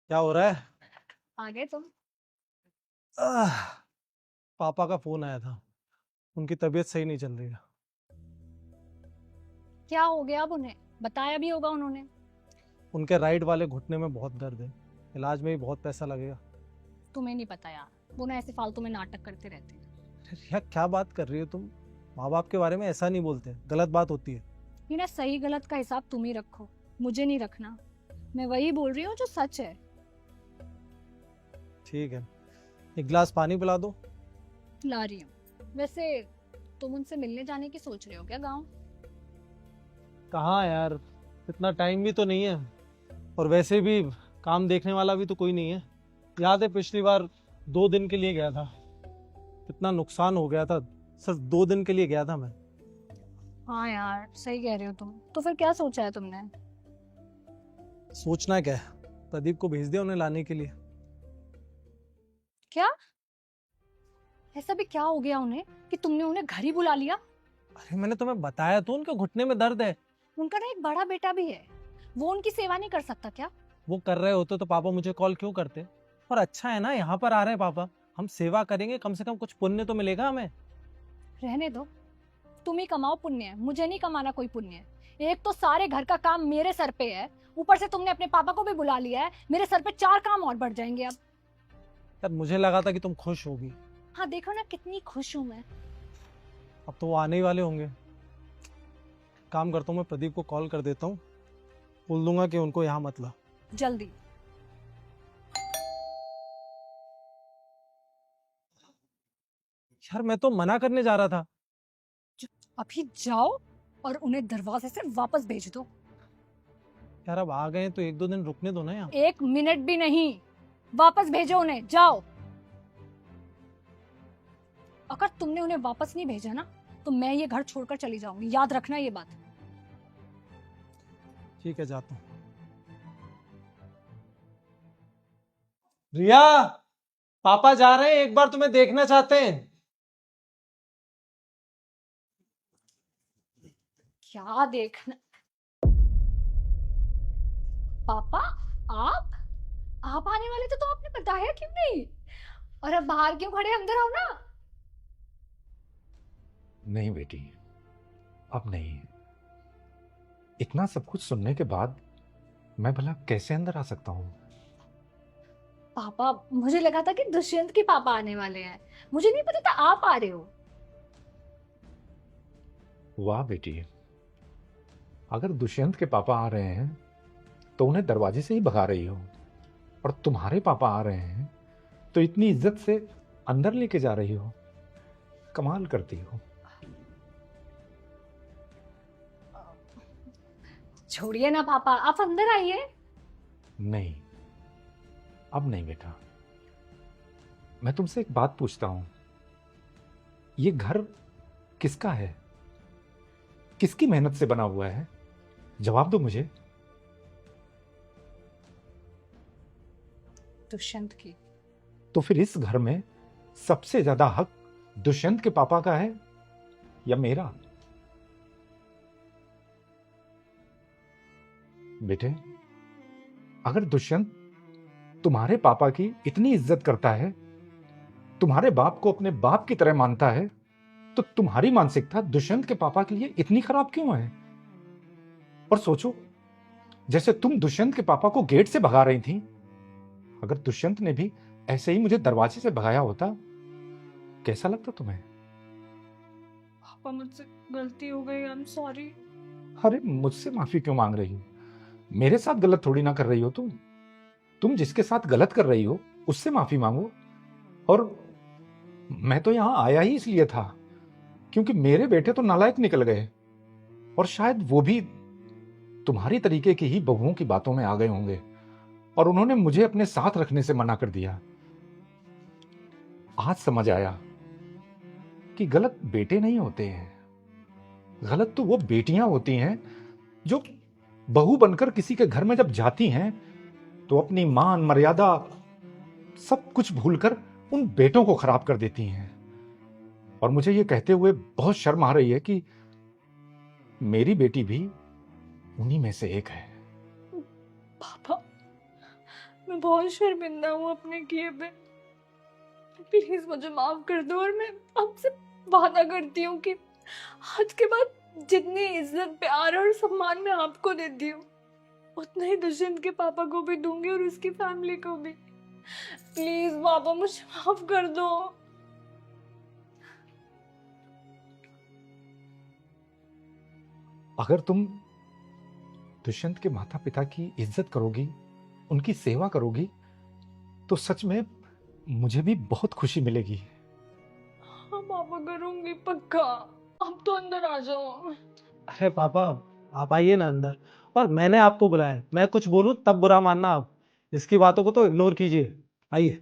क्या हो रहा है? आ गए तुम। आह, पापा का फोन आया था। उनकी तबीयत सही नहीं चल रही है। क्या हो गया अब उन्हें? बताया भी होगा उन्होंने। उनके राइट वाले घुटने में बहुत दर्द है। इलाज में भी बहुत पैसा लगेगा। तुम्हें नहीं पता यार, वो ना ऐसे फालतू में नाटक करते रहते हैं। यार क्या बात कर रही हो तुम? माँ बाप के बारे में ऐसा नहीं बोलते, गलत बात होती है। ये ना सही गलत का हिसाब तुम ही रखो, मुझे नहीं रखना। मैं वही बोल रही हूँ जो सच है। ठीक है, एक गिलास पानी पिला दो। ला रही हूँ। वैसे तुम उनसे मिलने जाने की सोच रहे हो क्या गाँव? कहाँ यार, इतना टाइम भी तो नहीं है। और वैसे भी काम देखने वाला भी तो कोई नहीं है। याद है पिछली बार 2 दिन के लिए गया था, कितना नुकसान हो गया था। सिर्फ 2 दिन के लिए गया था मैं। हाँ यार, सही कह रहे हो तुम। तो फिर क्या सोचा है तुमने? सोचना क्या है, प्रदीप को भेज दिया उन्हें लाने के लिए। क्या? ऐसा भी क्या हो गया उन्हें कि तुमने उन्हें घर ही बुला लिया? अरे मैंने तुम्हें बताया तो, उनके घुटने में दर्द है। उनका ना एक बड़ा बेटा भी है, वो उनकी सेवा नहीं कर सकता क्या? वो कर रहे होते तो पापा मुझे कॉल क्यों करते? और अच्छा है ना, यहाँ पर आ रहे हैं पापा। हम सेवा करेंगे, कम से कम कुछ पुण्य तो मिलेगा हमें। रहने दो। तुम ही कमाओ पुण्य, मुझे नहीं कमाना कोई पुण्य। एक तो सारे घर का काम मेरे सर पे है, ऊपर से तुमने अपने पापा को भी बुला लिया है। मेरे सर पे 4 काम और बढ़ जाएंगे अब। यार मुझे लगा था कि तुम खुश होगी। हाँ देखो ना कितनी खुश हूं मैं। अब तो वो आने ही वाले होंगे। काम करता हूँ, मैं प्रदीप को कॉल कर देता हूँ। बोल दूंगा कि उनको यहाँ मत ला। जल्दी। यार मैं तो मना करने जा रहा था। अभी जाओ और उन्हें दरवाजे से वापस भेज दो। यार अब आ गए हैं तो 1-2 दिन रुकने दो ना यहाँ। 1 मिनट भी नहीं, वापस भेजो उन्हें, जाओ। अगर तुमने उन्हें वापस नहीं भेजा ना, तो मैं ये घर छोड़कर चली जाऊंगी, याद रखना ये बात। ठीक है, जाता हूँ। रिया, पापा जा रहे हैं, एक बार तुम्हें देखना चाहते हैं। क्या देखना? पापा, आप आप आने वाले थे तो आपने बताया क्यों नहीं? और अब बाहर क्यों खड़े, अंदर आओ ना। नहीं बेटी, अब नहीं। इतना सब कुछ सुनने के बाद मैं भला कैसे अंदर आ सकता हूँ? पापा, मुझे लगा था कि दुष्यंत के पापा आने वाले हैं, मुझे नहीं पता था आप आ रहे हो। वाह बेटी, अगर दुष्यंत के पापा आ रहे हैं तो उन्हें दरवाजे से ही भगा रही हो, और तुम्हारे पापा आ रहे हैं तो इतनी इज्जत से अंदर लेके जा रही हो। कमाल करती हो। छोड़िए ना पापा, आप अंदर आइए। नहीं, अब नहीं बेटा। मैं तुमसे एक बात पूछता हूं, ये घर किसका है? किसकी मेहनत से बना हुआ है? जवाब दो मुझे। दुष्यंत की। तो फिर इस घर में सबसे ज्यादा हक दुष्यंत के पापा का है या मेरा? बेटे, अगर दुष्यंत तुम्हारे पापा की इतनी इज्जत करता है, तुम्हारे बाप को अपने बाप की तरह मानता है, तो तुम्हारी मानसिकता दुष्यंत के पापा के लिए इतनी खराब क्यों है? और सोचो, जैसे तुम दुष्यंत के पापा को गेट से भगा रही थी, अगर दुष्यंत ने भी ऐसे ही मुझे दरवाजे से भगाया होता, कैसा लगता तुम्हें? पापा, मुझसे गलती हो गई, आई एम सॉरी। अरे मुझसे माफी क्यों मांग रही हो? मेरे साथ गलत थोड़ी ना कर रही हो तुम जिसके साथ गलत कर रही हो उससे माफी मांगो। और मैं तो यहां आया ही इसलिए था क्योंकि मेरे बेटे तो नालायक निकल गए, और शायद वो भी तुम्हारी तरीके की ही बहुओं की बातों में आ गए होंगे, और उन्होंने मुझे अपने साथ रखने से मना कर दिया। आज समझ आया कि गलत बेटे नहीं होते हैं, गलत तो वो बेटियां होती हैं जो बहू बनकर किसी के घर में जब जाती हैं तो अपनी मान मर्यादा सब कुछ भूलकर उन बेटों को खराब कर देती हैं। और मुझे ये कहते हुए बहुत शर्म आ रही है कि मेरी बेटी भी उन्हीं में से एक है। पापा, मैं बहुत शर्मिंदा हूँ अपने किए पे। प्लीज मुझे माफ कर दो, और मैं आपसे वादा करती हूँ कि आज के बाद जितनी इज्जत, प्यार और सम्मान मैं आपको देती हूँ, उतना ही दुष्यंत के पापा को भी दूंगी और उसकी फैमिली को भी। प्लीज पापा, मुझे माफ कर दो। अगर तुम दुष्यंत के माता पिता की इज्जत करोगी, उनकी सेवा करोगी, तो सच में मुझे भी बहुत खुशी मिलेगी। हाँ पापा, करूंगी पक्का। आप तो अंदर आ जाओ। अरे पापा, आप आइए ना अंदर। और मैंने आपको बुलाया है, मैं कुछ बोलूं तब बुरा मानना आप। इसकी बातों को तो इग्नोर कीजिए। आइए।